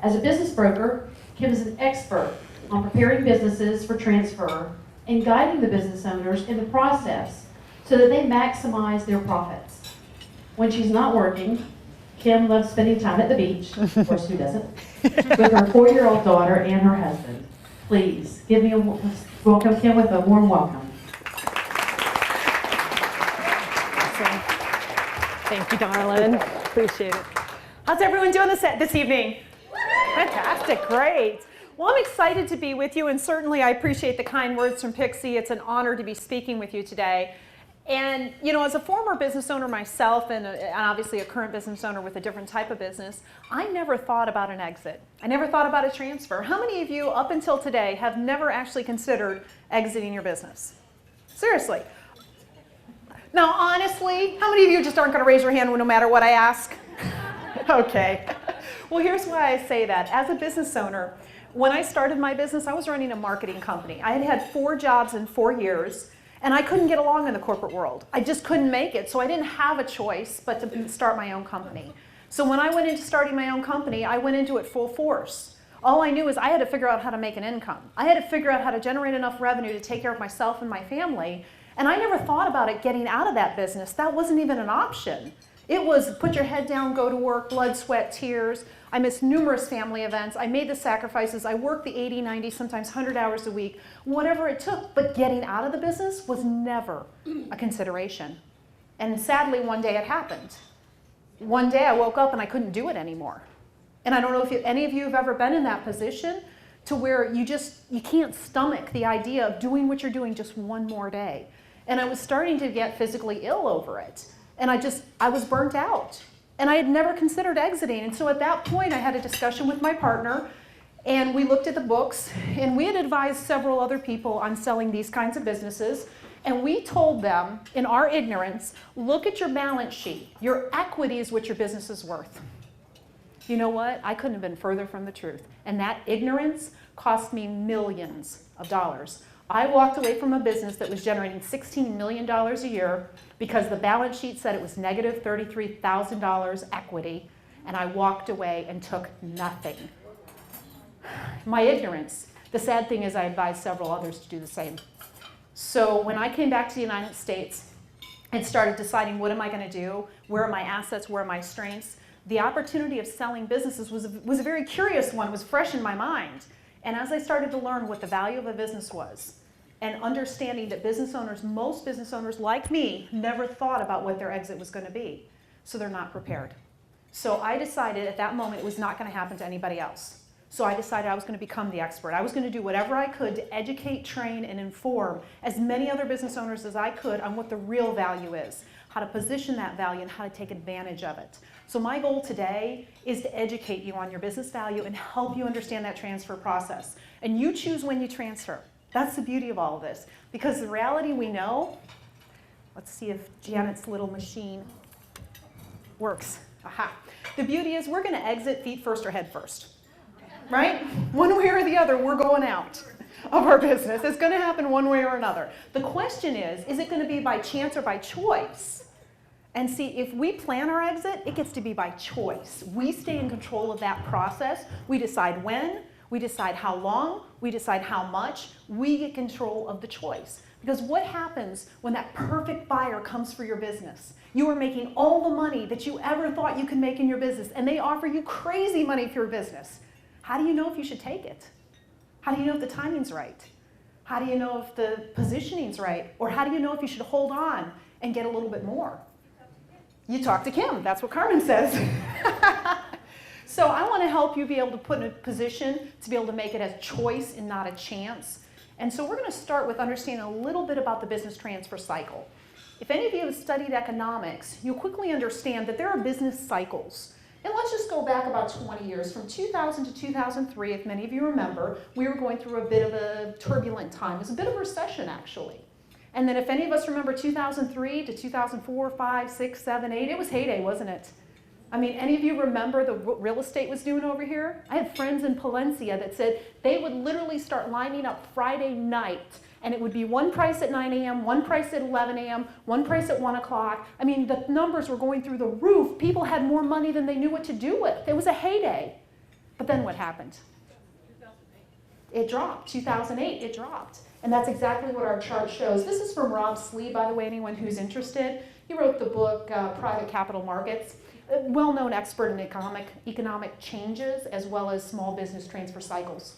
As a business broker, Kim is an expert on preparing businesses for transfer and guiding the business owners in the process so that they maximize their profits. When she's not working, Kim loves spending time at the beach, of course who doesn't, with her 4-year-old daughter and her husband. Please give me a welcome Kim with a warm welcome. Awesome. Thank you, darling. Appreciate it. How's everyone doing this evening? Fantastic, great. Well, I'm excited to be with you, and certainly I appreciate the kind words from Pixie. It's an honor to be speaking with you today. And, you know, as a former business owner myself, and obviously a current business owner with a different type of business, I never thought about an exit. I never thought about a transfer. How many of you, up until today, have never actually considered exiting your business? Seriously. Now, honestly, how many of you just aren't going to raise your hand no matter what I ask? Okay. Well, here's why I say that. As a business owner, when I started my business, I was running a marketing company. I had had 4 jobs in 4 years. And I couldn't get along in the corporate world. I just couldn't make it, so I didn't have a choice but to start my own company. So when I went into starting my own company, I went into it full force. All I knew is I had to figure out how to make an income. I had to figure out how to generate enough revenue to take care of myself and my family, and I never thought about it getting out of that business. That wasn't even an option. It was put your head down, go to work, blood, sweat, tears. I missed numerous family events. I made the sacrifices. I worked the 80, 90, sometimes 100 hours a week, whatever it took. But getting out of the business was never a consideration. And sadly, one day it happened. One day I woke up and I couldn't do it anymore. And I don't know if any of you have ever been in that position to where you can't stomach the idea of doing what you're doing just one more day. And I was starting to get physically ill over it. And I was burnt out. And I had never considered exiting. And so at that point, I had a discussion with my partner, and we looked at the books, and we had advised several other people on selling these kinds of businesses. And we told them, in our ignorance, look at your balance sheet. Your equity is what your business is worth. You know what? I couldn't have been further from the truth. And that ignorance cost me millions of dollars. I walked away from a business that was generating $16 million a year because the balance sheet said it was negative $33,000 equity, and I walked away and took nothing. My ignorance. The sad thing is I advised several others to do the same. So when I came back to the United States and started deciding what am I going to do, where are my assets, where are my strengths, the opportunity of selling businesses was a very curious one. It was fresh in my mind. And as I started to learn what the value of a business was, and understanding that most business owners like me, never thought about what their exit was going to be. So they're not prepared. So I decided at that moment it was not going to happen to anybody else. So I decided I was going to become the expert. I was going to do whatever I could to educate, train, and inform as many other business owners as I could on what the real value is, how to position that value, and how to take advantage of it. So my goal today is to educate you on your business value and help you understand that transfer process. And you choose when you transfer. That's the beauty of all of this. Because the reality we know, let's see if Janet's little machine works. Aha. The beauty is we're going to exit feet first or head first. Right? One way or the other, we're going out of our business. It's going to happen one way or another. The question is it going to be by chance or by choice? And see, if we plan our exit, it gets to be by choice. We stay in control of that process. We decide when, we decide how long, we decide how much. We get control of the choice. Because what happens when that perfect buyer comes for your business? You are making all the money that you ever thought you could make in your business, and they offer you crazy money for your business. How do you know if you should take it? How do you know if the timing's right? How do you know if the positioning's right? Or how do you know if you should hold on and get a little bit more? You talk to Kim. That's what Carmen says. So I want to help you be able to put in a position to be able to make it a choice and not a chance. And so we're going to start with understanding a little bit about the business transfer cycle. If any of you have studied economics, you'll quickly understand that there are business cycles. And let's just go back about 20 years. From 2000 to 2003, if many of you remember, we were going through a bit of a turbulent time. It was a bit of a recession, actually. And then if any of us remember 2003 to 2004, 5, 6, 7, 8, it was heyday, wasn't it? I mean, any of you remember the real estate was doing over here? I had friends in Palencia that said they would literally start lining up Friday night, and it would be one price at 9 a.m., one price at 11 a.m., one price at 1 o'clock. I mean, the numbers were going through the roof. People had more money than they knew what to do with. It was a heyday. But then what happened? It dropped. 2008, it dropped. And that's exactly what our chart shows. This is from Rob Slee, by the way, anyone who's interested. He wrote the book, Private Capital Markets, a well-known expert in economic changes as well as small business transfer cycles.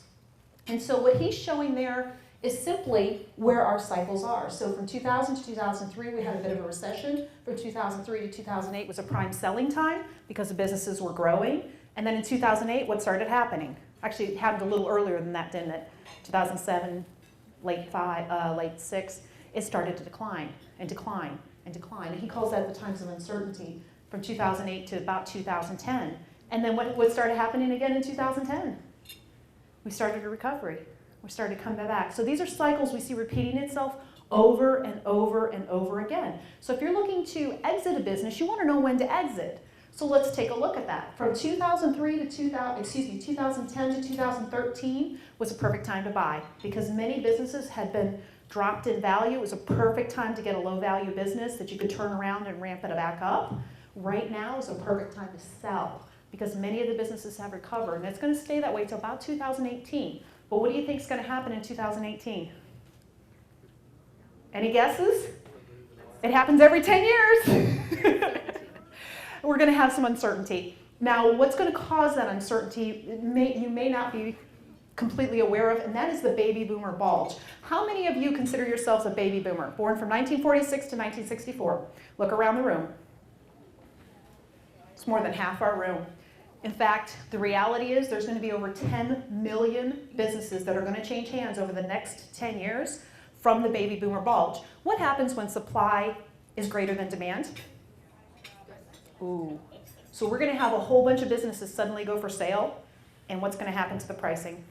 And so what he's showing there is simply where our cycles are. So from 2000 to 2003, we had a bit of a recession. From 2003 to 2008 was a prime selling time because the businesses were growing. And then in 2008, what started happening? Actually, it happened a little earlier than that, didn't it? 2007, late 6, it started to decline and decline and decline. And he calls that the times of uncertainty from 2008 to about 2010. And then what started happening again in 2010? We started a recovery. We started coming back. So these are cycles we see repeating itself over and over and over again. So if you're looking to exit a business, you want to know when to exit. So let's take a look at that. From 2010 to 2013 was a perfect time to buy because many businesses had been dropped in value. It was a perfect time to get a low value business that you could turn around and ramp it back up. Right now is a perfect time to sell because many of the businesses have recovered, and it's going to stay that way until about 2018. But what do you think is going to happen in 2018? Any guesses? It happens every 10 years. We're going to have some uncertainty. Now, what's going to cause that uncertainty, you may not be completely aware of, and that is the baby boomer bulge. How many of you consider yourselves a baby boomer, born from 1946 to 1964? Look around the room. It's more than half our room. In fact, the reality is there's going to be over 10 million businesses that are going to change hands over the next 10 years from the baby boomer bulge. What happens when supply is greater than demand? Ooh. So we're going to have a whole bunch of businesses suddenly go for sale, and what's going to happen to the pricing?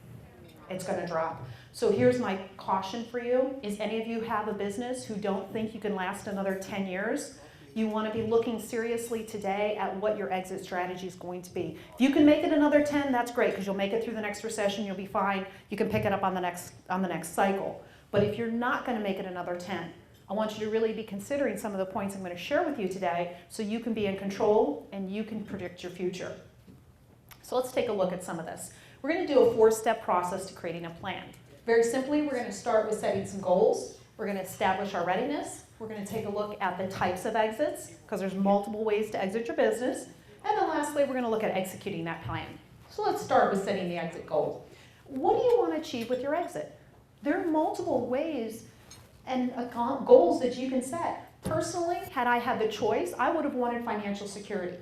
It's going to drop. So here's my caution for you. Is any of you have a business who don't think you can last another 10 years? You want to be looking seriously today at what your exit strategy is going to be. If you can make it another 10, that's great because you'll make it through the next recession, you'll be fine. You can pick it up on the next cycle. But if you're not going to make it another 10, I want you to really be considering some of the points I'm going to share with you today so you can be in control and you can predict your future. So let's take a look at some of this. We're going to do a 4-step process to creating a plan. Very simply, we're going to start with setting some goals. We're going to establish our readiness. We're going to take a look at the types of exits because there's multiple ways to exit your business. And then lastly, we're going to look at executing that plan. So let's start with setting the exit goal. What do you want to achieve with your exit? There are multiple ways and goals that you can set. Personally, had I had the choice, I would have wanted financial security.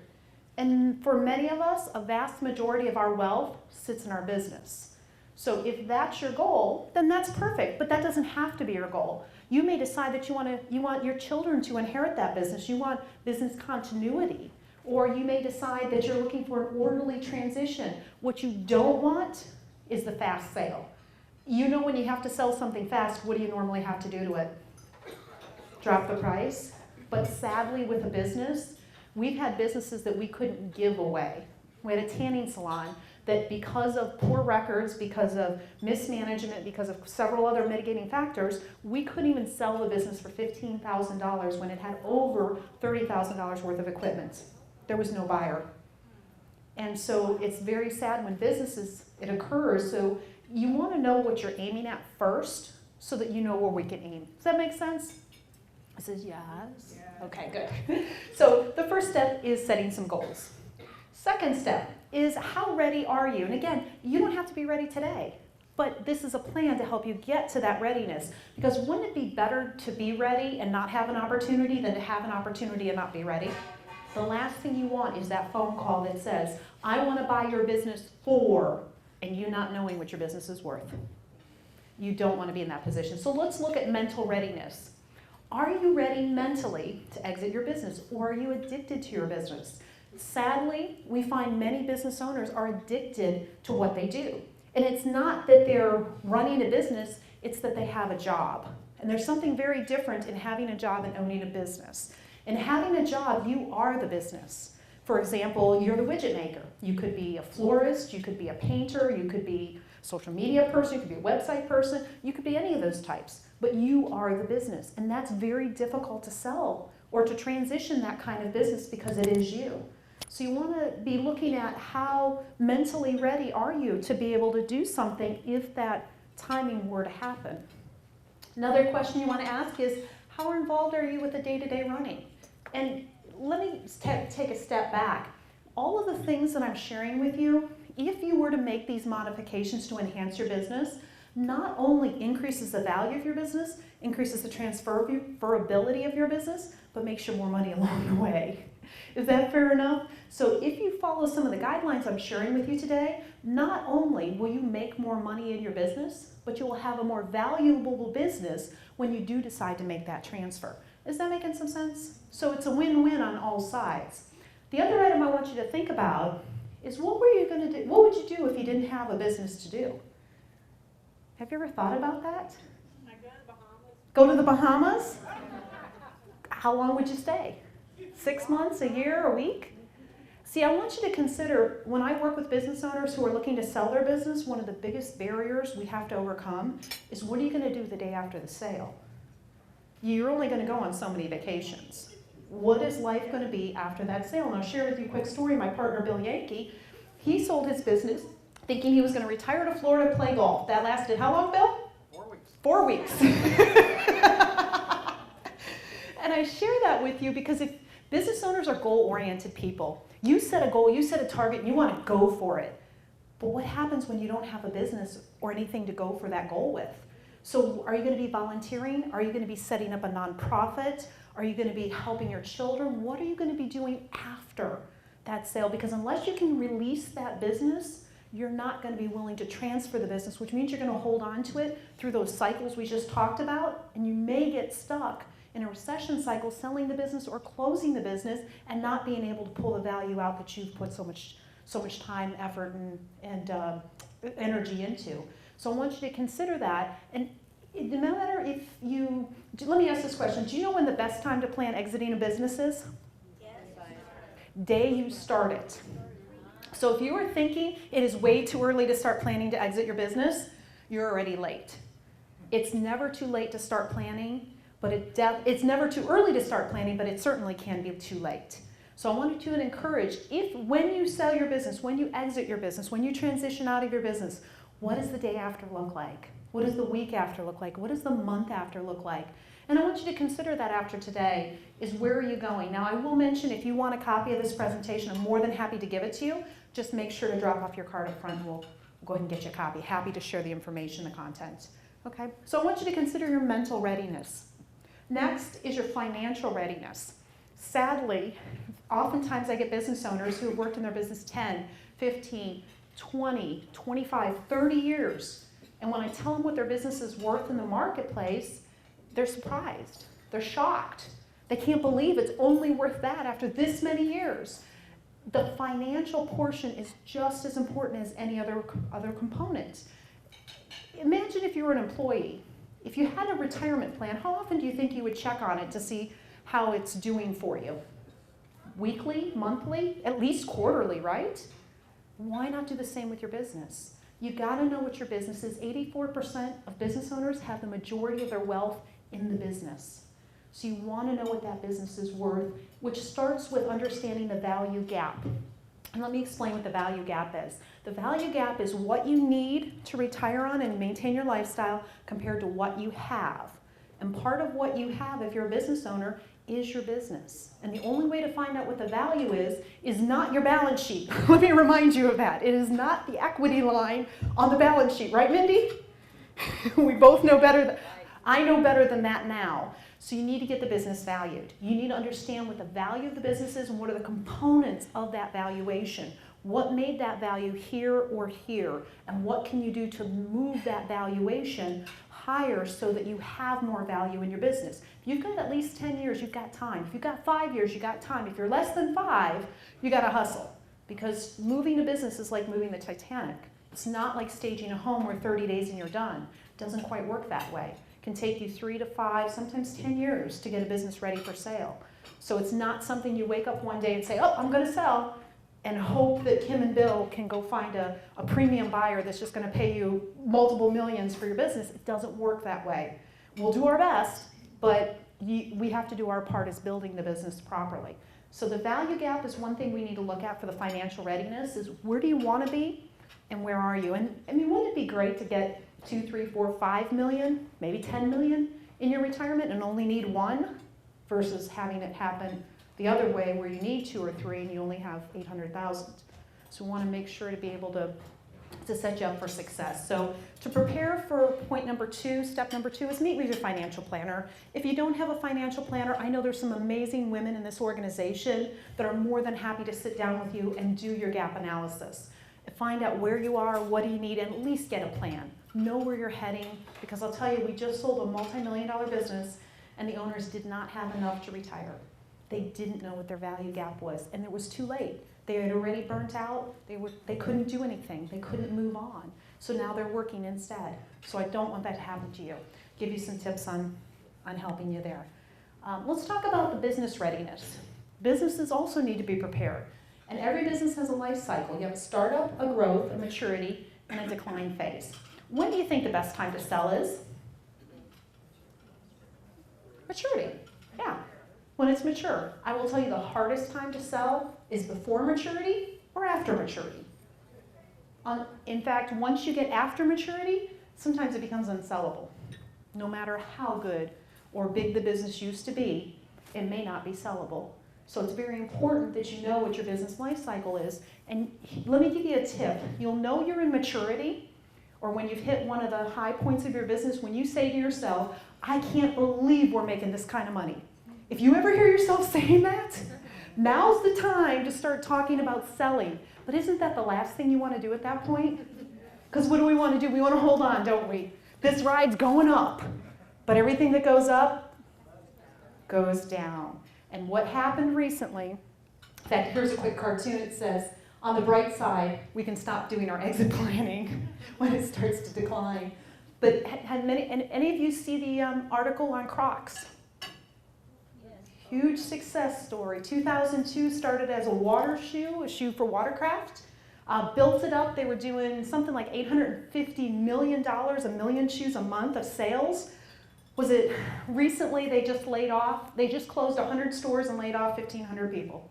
And for many of us, a vast majority of our wealth sits in our business. So if that's your goal, then that's perfect, but that doesn't have to be your goal. You may decide that you want your children to inherit that business. You want business continuity. Or you may decide that you're looking for an orderly transition. What you don't want is the fast sale. You know when you have to sell something fast, what do you normally have to do to it? Drop the price. But sadly with a business, we've had businesses that we couldn't give away. We had a tanning salon that because of poor records, because of mismanagement, because of several other mitigating factors, we couldn't even sell the business for $15,000 when it had over $30,000 worth of equipment. There was no buyer. And so it's very sad when it occurs. So you want to know what you're aiming at first so that you know where we can aim. Does that make sense? It says yes. Yeah. Okay, good. So the first step is setting some goals. Second step is how ready are you? And again, you don't have to be ready today, but this is a plan to help you get to that readiness. Because wouldn't it be better to be ready and not have an opportunity than to have an opportunity and not be ready? The last thing you want is that phone call that says, I want to buy your business for, and you not knowing what your business is worth. You don't want to be in that position. So let's look at mental readiness. Are you ready mentally to exit your business, or are you addicted to your business? Sadly, we find many business owners are addicted to what they do. And it's not that they're running a business, it's that they have a job. And there's something very different in having a job and owning a business. In having a job, you are the business. For example, you're the widget maker. You could be a florist, you could be a painter, you could be a social media person, you could be a website person, you could be any of those types. But you are the business. And that's very difficult to sell or to transition that kind of business because it is you. So you want to be looking at how mentally ready are you to be able to do something if that timing were to happen. Another question you want to ask is, how involved are you with the day-to-day running? And let me take a step back. All of the things that I'm sharing with you, if you were to make these modifications to enhance your business, not only increases the value of your business, increases the transferability of your business, but makes you more money along the way. Is that fair enough? So if you follow some of the guidelines I'm sharing with you today, not only will you make more money in your business, but you will have a more valuable business when you do decide to make that transfer. Is that making some sense? So it's a win-win on all sides. The other item I want you to think about is, what were you going to do? What would you do if you didn't have a business to do? Have you ever thought about that? I go to the Bahamas. Go to the Bahamas? How long would you stay? 6 months, a year, a week? See, I want you to consider, when I work with business owners who are looking to sell their business, one of the biggest barriers we have to overcome is, what are you going to do the day after the sale? You're only going to go on so many vacations. What is life going to be after that sale? And I'll share with you a quick story. My partner, Bill Yankee, he sold his business thinking he was going to retire to Florida and play golf. That lasted how long, Bill? 4 weeks. 4 weeks. And I share that with you because if business owners are goal-oriented people, you set a goal, you set a target, and you want to go for it. But what happens when you don't have a business or anything to go for that goal with? So are you going to be volunteering? Are you going to be setting up a nonprofit? Are you going to be helping your children? What are you going to be doing after that sale? Because unless you can release that business, you're not going to be willing to transfer the business, which means you're going to hold on to it through those cycles we just talked about, and you may get stuck in a recession cycle selling the business or closing the business and not being able to pull the value out that you've put so much time, effort, and energy into. So I want you to consider that. And no matter if you, let me ask this question. Do you know when the best time to plan exiting a business is? Yes. Day you start it. So if you were thinking it is way too early to start planning to exit your business, you're already late. It's never too late to start planning, but it's never too early to start planning, but it certainly can be too late. So I wanted to encourage, when you sell your business, when you exit your business, when you transition out of your business, what does the day after look like? What does the week after look like? What does the month after look like? And I want you to consider that after today is, where are you going? Now I will mention, if you want a copy of this presentation, I'm more than happy to give it to you. Just make sure to drop off your card up front and we'll go ahead and get you a copy. Happy to share the information, the content. Okay, so I want you to consider your mental readiness. Next is your financial readiness. Sadly, oftentimes I get business owners who have worked in their business 10, 15, 20, 25, 30 years. And when I tell them what their business is worth in the marketplace, they're surprised. They're shocked. They can't believe it's only worth that after this many years. The financial portion is just as important as any other component. Imagine if you were an employee. If you had a retirement plan, how often do you think you would check on it to see how it's doing for you? Weekly, monthly, at least quarterly, right? Why not do the same with your business? You got to know what your business is. 84% of business owners have the majority of their wealth in the business. So you want to know what that business is worth, which starts with understanding the value gap. And let me explain what the value gap is. The value gap is what you need to retire on and maintain your lifestyle compared to what you have. And part of what you have, if you're a business owner, is your business. And the only way to find out what the value is not your balance sheet. Let me remind you of that. It is not the equity line on the balance sheet. Right, Mindy? We both know better. I know better than that now. So you need to get the business valued. You need to understand what the value of the business is and what are the components of that valuation. What made that value here or here? And what can you do to move that valuation higher so that you have more value in your business? If you've got at least 10 years, you've got time. If you've got 5 years, you've got time. If you're less than 5, you got to hustle. Because moving a business is like moving the Titanic. It's not like staging a home where 30 days and you're done. It doesn't quite work that way. It can take you 3 to 5, sometimes 10 years to get a business ready for sale. So it's not something you wake up one day and say, oh, I'm going to sell, and hope that Kim and Bill can go find a premium buyer that's just going to pay you multiple millions for your business. It doesn't work that way. We'll do our best, but we have to do our part as building the business properly. So the value gap is one thing we need to look at for the financial readiness is where do you want to be and where are you? And I mean, wouldn't it be great to get 2, 3, 4, 5 million, maybe 10 million in your retirement and only need 1 versus having it happen the other way where you need 2 or 3 and you only have 800,000. So we want to make sure to be able to set you up for success. So to prepare for point number 2, step number 2 is meet with your financial planner. If you don't have a financial planner, I know there's some amazing women in this organization that are more than happy to sit down with you and do your gap analysis. Find out where you are, what do you need, and at least get a plan. Know where you're heading, because I'll tell you, we just sold a multi-million-dollar business and the owners did not have enough to retire. They didn't know what their value gap was, and it was too late. They had already burnt out. They couldn't do anything. They couldn't move on. So now they're working instead. So I don't want that to happen to you. Give you some tips on helping you there. Let's talk about the business readiness. Businesses also need to be prepared. And every business has a life cycle. You have a startup, a growth, a maturity, and a decline phase. When do you think the best time to sell is? Maturity. Yeah. When it's mature. I will tell you the hardest time to sell is before maturity or after maturity. In fact, once you get after maturity, sometimes it becomes unsellable. No matter how good or big the business used to be, it may not be sellable. So it's very important that you know what your business life cycle is. And let me give you a tip. You'll know you're in maturity, or when you've hit one of the high points of your business, when you say to yourself, I can't believe we're making this kind of money. If you ever hear yourself saying that, now's the time to start talking about selling. But isn't that the last thing you want to do at that point? Because what do we want to do? We want to hold on, don't we? This ride's going up. But everything that goes up goes down. And what happened recently, in fact, here's a quick cartoon. It says, on the bright side, we can stop doing our exit planning when it starts to decline. But any of you see the article on Crocs? Huge success story. 2002 started as a water shoe, a shoe for watercraft. Built it up. They were doing something like $850 million, a million shoes a month of sales. Was it recently they just laid off? They just closed 100 stores and laid off 1,500 people.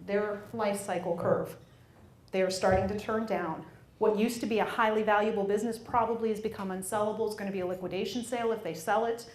Their life cycle curve. They are starting to turn down. What used to be a highly valuable business probably has become unsellable. It's going to be a liquidation sale if they sell it,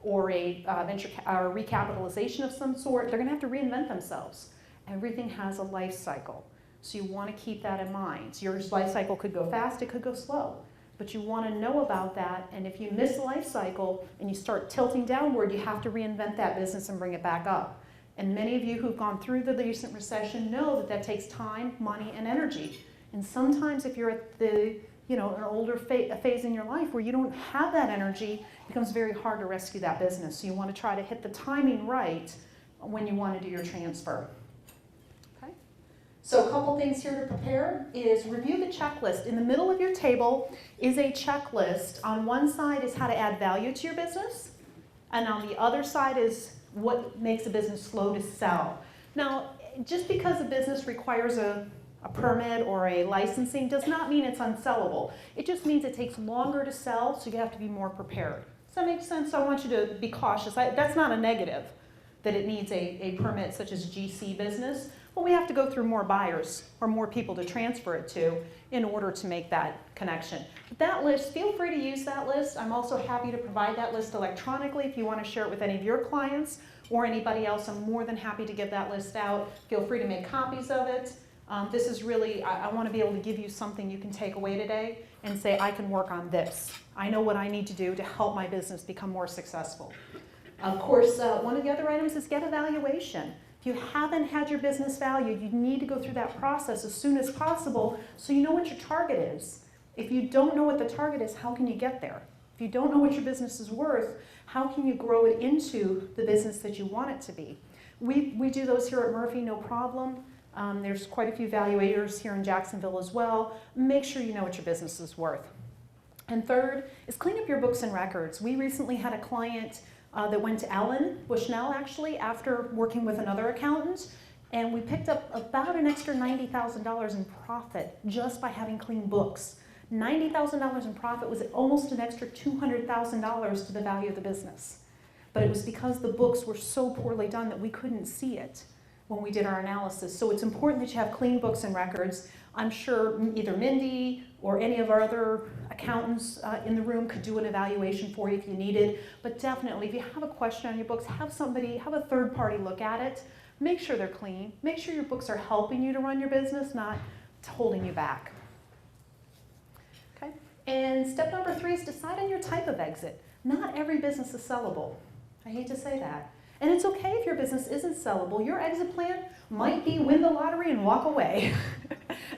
or a recapitalization of some sort. They're going to have to reinvent themselves. Everything has a life cycle. So you want to keep that in mind. Your life cycle could go fast, it could go slow. But you want to know about that, and if you miss the life cycle and you start tilting downward, you have to reinvent that business and bring it back up. And many of you who've gone through the recent recession know that that takes time, money, and energy. And sometimes if you're at the, an older phase in your life where you don't have that energy, it becomes very hard to rescue that business. So you want to try to hit the timing right when you want to do your transfer. So a couple things here to prepare is review the checklist. In the middle of your table is a checklist. On one side is how to add value to your business, and on the other side is what makes a business slow to sell. Now, just because a business requires a permit or a licensing does not mean it's unsellable. It just means it takes longer to sell, so you have to be more prepared. Does that make sense? So I want you to be cautious. That's not a negative, that it needs a permit such as GC business. Well, we have to go through more buyers or more people to transfer it to in order to make that connection. But that list, feel free to use that list. I'm also happy to provide that list electronically if you want to share it with any of your clients or anybody else. I'm more than happy to give that list out. Feel free to make copies of it. This is really, I want to be able to give you something you can take away today and say, I can work on this. I know what I need to do to help my business become more successful. Of course, one of the other items is get a valuation. If you haven't had your business valued, you need to go through that process as soon as possible so you know what your target is. If you don't know what the target is, how can you get there? If you don't know what your business is worth, how can you grow it into the business that you want it to be? We do those here at Murphy, no problem. There's quite a few valuators here in Jacksonville as well. Make sure you know what your business is worth. And third is clean up your books and records. We recently had a client that went to Ellen Bushnell, actually, after working with another accountant, and we picked up about an extra $90,000 in profit just by having clean books. $90,000 in profit was almost an extra $200,000 to the value of the business. But it was because the books were so poorly done that we couldn't see it. when we did our analysis. So it's important that you have clean books and records. I'm sure either Mindy or any of our other accountants in the room could do an evaluation for you if you needed. But definitely, if you have a question on your books, have a third party look at it. Make sure they're clean. Make sure your books are helping you to run your business, not holding you back. Okay? And step number 3 is decide on your type of exit. Not every business is sellable. I hate to say that. And it's okay if your business isn't sellable. Your exit plan might be win the lottery and walk away.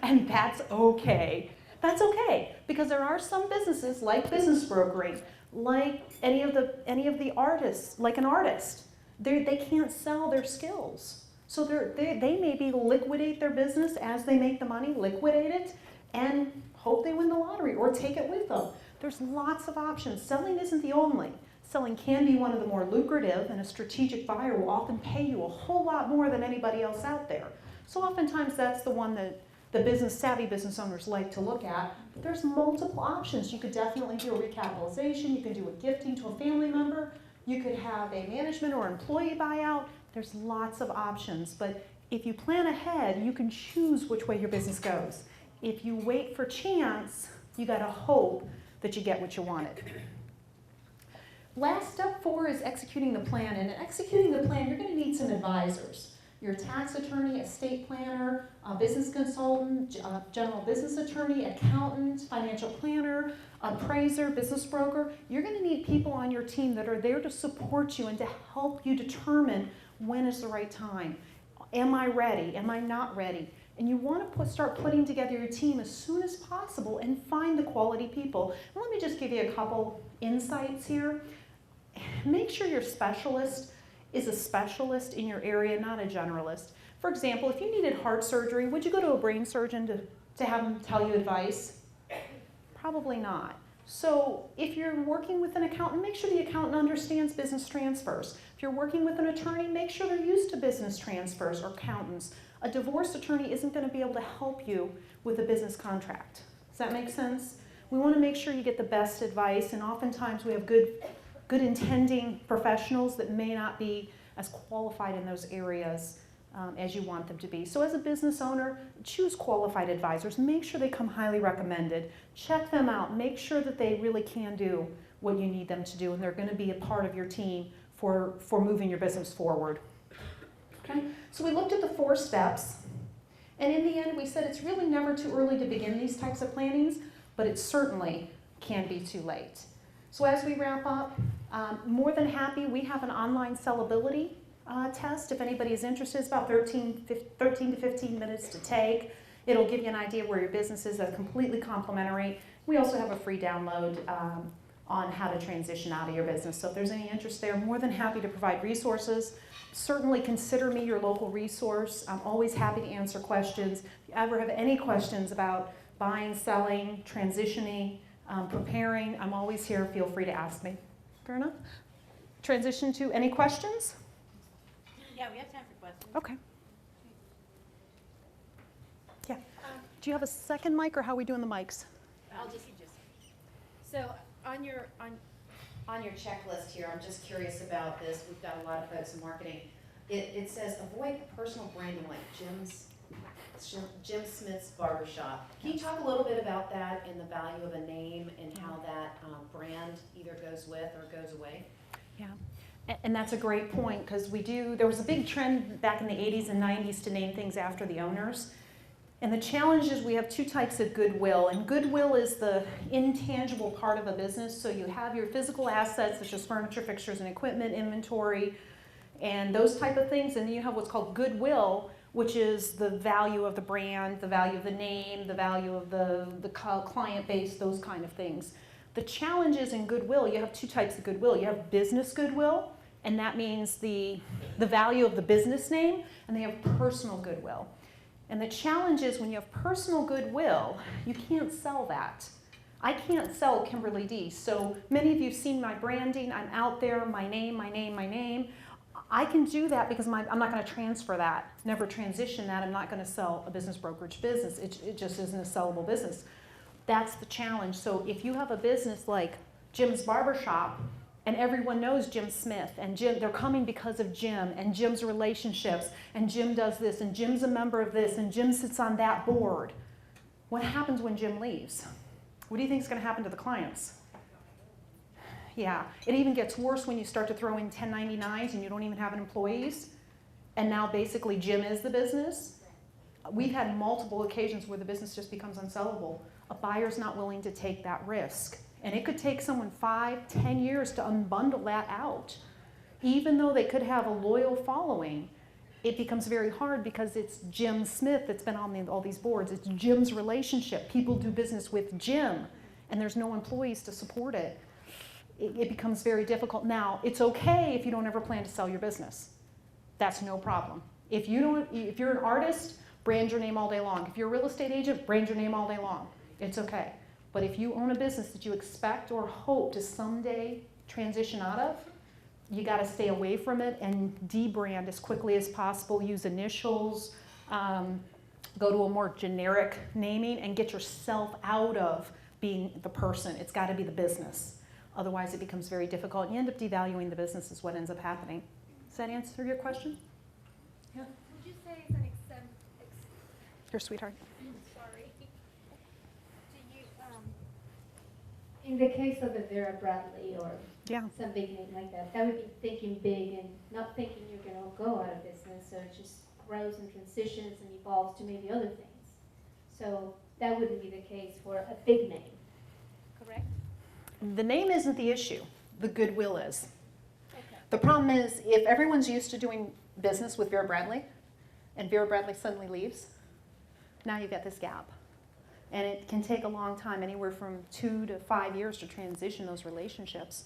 And that's okay. That's okay, because there are some businesses like business brokering, like any of the artists, like an artist. They can't sell their skills. So they maybe liquidate their business as they make the money, liquidate it, and hope they win the lottery or take it with them. There's lots of options. Selling isn't the only. Selling can be one of the more lucrative, and a strategic buyer will often pay you a whole lot more than anybody else out there. So oftentimes that's the one that the savvy business owners like to look at. But there's multiple options. You could definitely do a recapitalization. You can do a gifting to a family member. You could have a management or employee buyout. There's lots of options. But if you plan ahead, you can choose which way your business goes. If you wait for chance, you got to hope that you get what you wanted. Last step 4 is executing the plan. And in executing the plan, you're going to need some advisors. Your tax attorney, estate planner, a business consultant, general business attorney, accountant, financial planner, appraiser, business broker. You're going to need people on your team that are there to support you and to help you determine when is the right time. Am I ready? Am I not ready? And you want to start putting together your team as soon as possible and find the quality people. And let me just give you a couple insights here. Make sure your specialist is a specialist in your area, not a generalist. For example, if you needed heart surgery, would you go to a brain surgeon to have them tell you advice? Probably not. So if you're working with an accountant, make sure the accountant understands business transfers. If you're working with an attorney, make sure they're used to business transfers or accountants. A divorce attorney isn't going to be able to help you with a business contract. Does that make sense? We want to make sure you get the best advice, and oftentimes we have good intending professionals that may not be as qualified in those areas as you want them to be. So as a business owner, choose qualified advisors. Make sure they come highly recommended. Check them out. Make sure that they really can do what you need them to do, and they're going to be a part of your team for moving your business forward. Okay? So we looked at the 4 steps, and in the end we said it's really never too early to begin these types of plannings, but it certainly can be too late. So as we wrap up, more than happy, we have an online sellability test. If anybody is interested, it's about 13 to 15 minutes to take. It'll give you an idea where your business is. That's completely complimentary. We also have a free download on how to transition out of your business. So if there's any interest there, more than happy to provide resources. Certainly consider me your local resource. I'm always happy to answer questions. If you ever have any questions about buying, selling, transitioning, preparing, I'm always here. Feel free to ask me. Fair enough? Transition to any questions? Yeah, we have time for questions. Okay. Yeah. Do you have a second mic, or how are we doing the mics? I'll just. So on your checklist here, I'm just curious about this. We've got a lot of folks in marketing. It says avoid personal branding like Jim Smith's Barbershop. Can you talk a little bit about that and the value of a name and how that brand either goes with or goes away? Yeah. And that's a great point, because there was a big trend back in the 80s and 90s to name things after the owners. And the challenge is we have 2 types of goodwill. And goodwill is the intangible part of a business. So you have your physical assets, such as furniture, fixtures, and equipment, inventory, and those type of things. And then you have what's called goodwill, which is the value of the brand, the value of the name, the value of the client base, those kind of things. The challenge is in goodwill, you have 2 types of goodwill. You have business goodwill, and that means the value of the business name, and they have personal goodwill. And the challenge is when you have personal goodwill, you can't sell that. I can't sell Kimberly D. So many of you have seen my branding. I'm out there, my name, my name, my name. I can do that because I'm not going to transfer that, never transition that. I'm not going to sell a business brokerage business. It just isn't a sellable business. That's the challenge. So if you have a business like Jim's Barbershop, And everyone knows Jim Smith, and Jim, they're coming because of Jim and Jim's relationships, and Jim does this, and Jim's a member of this, and Jim sits on that board. What happens when Jim leaves? What do you think is going to happen to the clients? Yeah, it even gets worse when you start to throw in 1099s and you don't even have employees, and now basically Jim is the business. We've had multiple occasions where the business just becomes unsellable. A buyer's not willing to take that risk. And it could take someone 5, 10 years to unbundle that out. Even though they could have a loyal following, it becomes very hard because it's Jim Smith that's been on all these boards. It's Jim's relationship. People do business with Jim, and there's no employees to support it. It becomes very difficult. Now, it's okay if you don't ever plan to sell your business. That's no problem. If you're an artist, brand your name all day long. If you're a real estate agent, brand your name all day long. It's okay. But if you own a business that you expect or hope to someday transition out of, you got to stay away from it and debrand as quickly as possible. Use initials, go to a more generic naming, and get yourself out of being the person. It's got to be the business. Otherwise, it becomes very difficult, and you end up devaluing the business is what ends up happening. Does that answer your question? Yeah. Would you say it's an Your sweetheart. sorry. Do you, In the case of a Vera Bradley or Yeah. some big name like that, that would be thinking big and not thinking you're going to go out of business, so it just grows and transitions and evolves to maybe other things. So that wouldn't be the case for a big name, correct? The name isn't the issue. The goodwill is. Okay. The problem is if everyone's used to doing business with Vera Bradley and Vera Bradley suddenly leaves, now you've got this gap. And it can take a long time, anywhere from 2 to 5 years to transition those relationships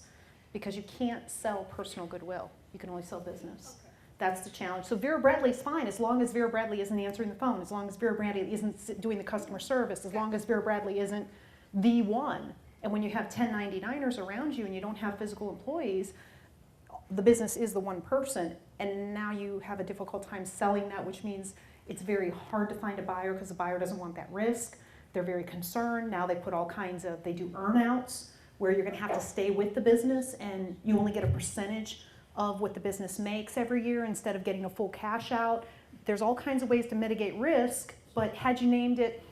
because you can't sell personal goodwill. You can only sell business. Okay. That's the challenge. So Vera Bradley's fine as long as Vera Bradley isn't answering the phone, as long as Vera Bradley isn't doing the customer service, as long as Vera Bradley isn't the one. And when you have 1099ers around you and you don't have physical employees, the business is the one person, and now you have a difficult time selling that, which means it's very hard to find a buyer because the buyer doesn't want that risk. They're very concerned. Now they put all kinds of, they do earnouts where you're going to have to stay with the business and you only get a percentage of what the business makes every year instead of getting a full cash out. There's all kinds of ways to mitigate risk, but had you named it,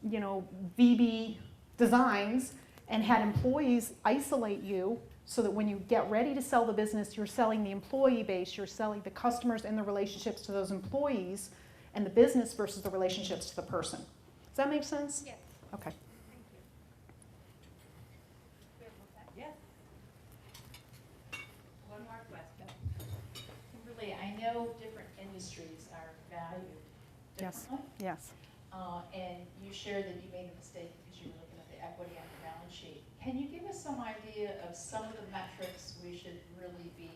VB Designs and had employees isolate you so that when you get ready to sell the business, you're selling the employee base, you're selling the customers and the relationships to those employees and the business versus the relationships to the person. Does that make sense? Yes. Okay. Yes. One more question. Kimberly, I know different industries are valued Yes. differently. Yes. And you shared that you made a mistake because you were looking at the equity on the balance sheet. Can you give us some idea of some of the metrics we should really be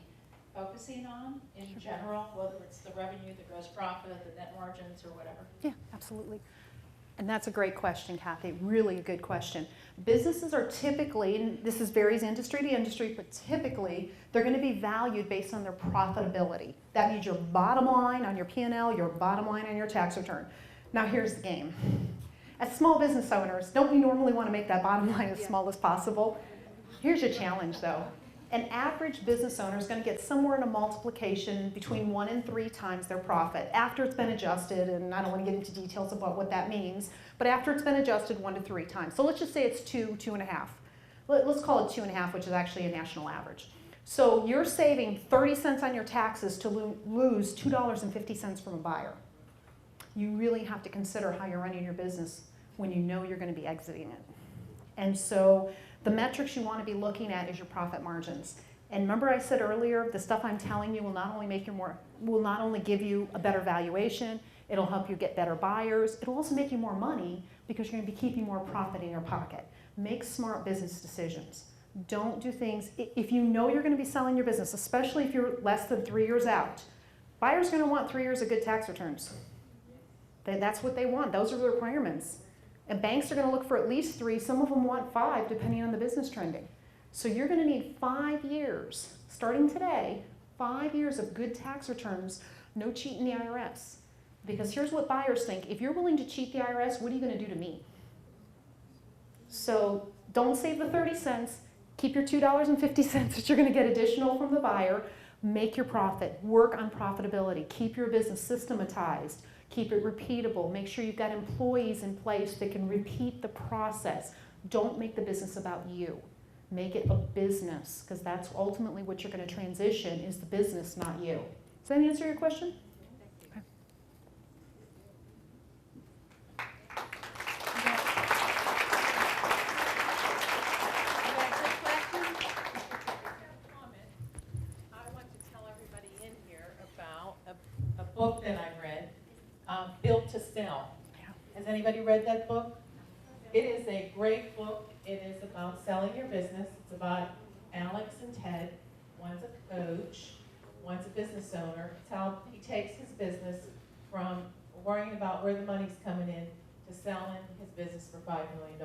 focusing on in general, whether it's the revenue, the gross profit, the net margins, or whatever? Yeah, absolutely. And that's a great question, Kathy, really a good question. Businesses are typically, and this varies industry to industry, but typically they're going to be valued based on their profitability. That means your bottom line on your P&L, your bottom line on your tax return. Now here's the game. As small business owners, don't we normally want to make that bottom line as small as possible? Here's your challenge though. An average business owner is going to get somewhere in a multiplication between 1 and 3 times their profit after it's been adjusted, and I don't want to get into details about what that means, but after it's been adjusted 1 to 3 times. So let's just say it's 2, 2.5. Let's call it 2.5, which is actually a national average. So you're saving 30 cents on your taxes to lose $2.50 from a buyer. You really have to consider how you're running your business when you know you're going to be exiting it. And so the metrics you want to be looking at is your profit margins. And remember I said earlier, the stuff I'm telling you will not only give you a better valuation, it'll help you get better buyers, it'll also make you more money because you're going to be keeping more profit in your pocket. Make smart business decisions. Don't do things, if you know you're going to be selling your business, especially if you're less than 3 years out, buyers are going to want 3 years of good tax returns. That's what they want. Those are the requirements. And banks are going to look for at least 3. Some of them want 5, depending on the business trending. So you're going to need 5 years, starting today, 5 years of good tax returns, no cheating the IRS. Because here's what buyers think. If you're willing to cheat the IRS, what are you going to do to me? So don't save the 30 cents. Keep your $2.50 that you're going to get additional from the buyer. Make your profit. Work on profitability. Keep your business systematized. Keep it repeatable. Make sure you've got employees in place that can repeat the process. Don't make the business about you. Make it a business, because that's ultimately what you're going to transition, is the business, not you. Does that answer your question? Okay. I want to tell everybody in here about a book that I've read, Built to Sell. Has anybody read that book? It is a great book. It is about selling your business. It's about Alex and Ted. One's a coach, one's a business owner. It's how he takes his business from worrying about where the money's coming in to selling his business for $5 million.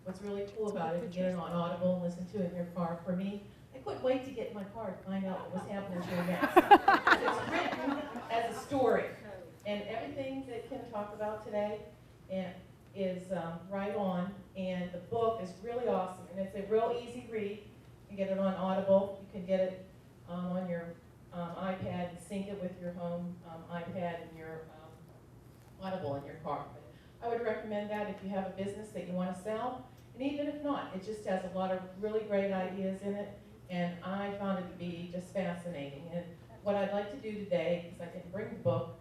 What's really cool about it, you get it on Audible and listen to it in your car. For me, I couldn't wait to get in my car to find out what was happening to him next. It's written as a story. And everything that Kim talked about today is right on, and the book is really awesome, and it's a real easy read. You can get it on Audible, you can get it on your iPad and sync it with your home iPad and your Audible in your car. But I would recommend that if you have a business that you want to sell, and even if not, it just has a lot of really great ideas in it, and I found it to be just fascinating. And what I'd like to do today, because I didn't bring the book,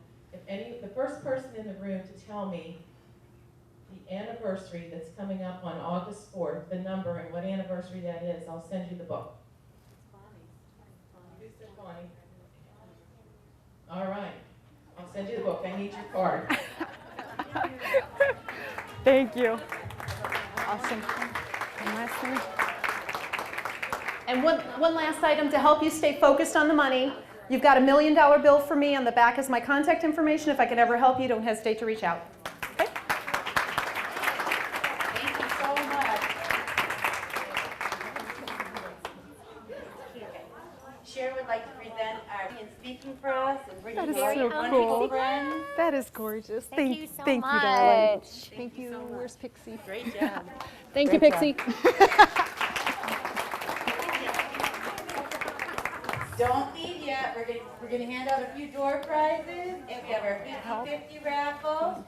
the first person in the room to tell me the anniversary that's coming up on August 4th, the number and what anniversary that is, I'll send you the book. Who said Bonnie? All right. I'll send you the book. I need your card. Thank you. Awesome. One last thing. And one last item to help you stay focused on the money. You've got a $1 million bill for me. On the back is my contact information. If I can ever help you, don't hesitate to reach out. Okay? Thank you so much. Cher would like to present our speaking for us and bring That you is our so wonderful cool. friends. That is gorgeous. Thank you so Thank you, darling. much. Thank you. Where's Pixie? Great job. Thank you, Pixie. Don't leave yet. We're going to hand out a few door prizes, and we have our 50-50 raffle.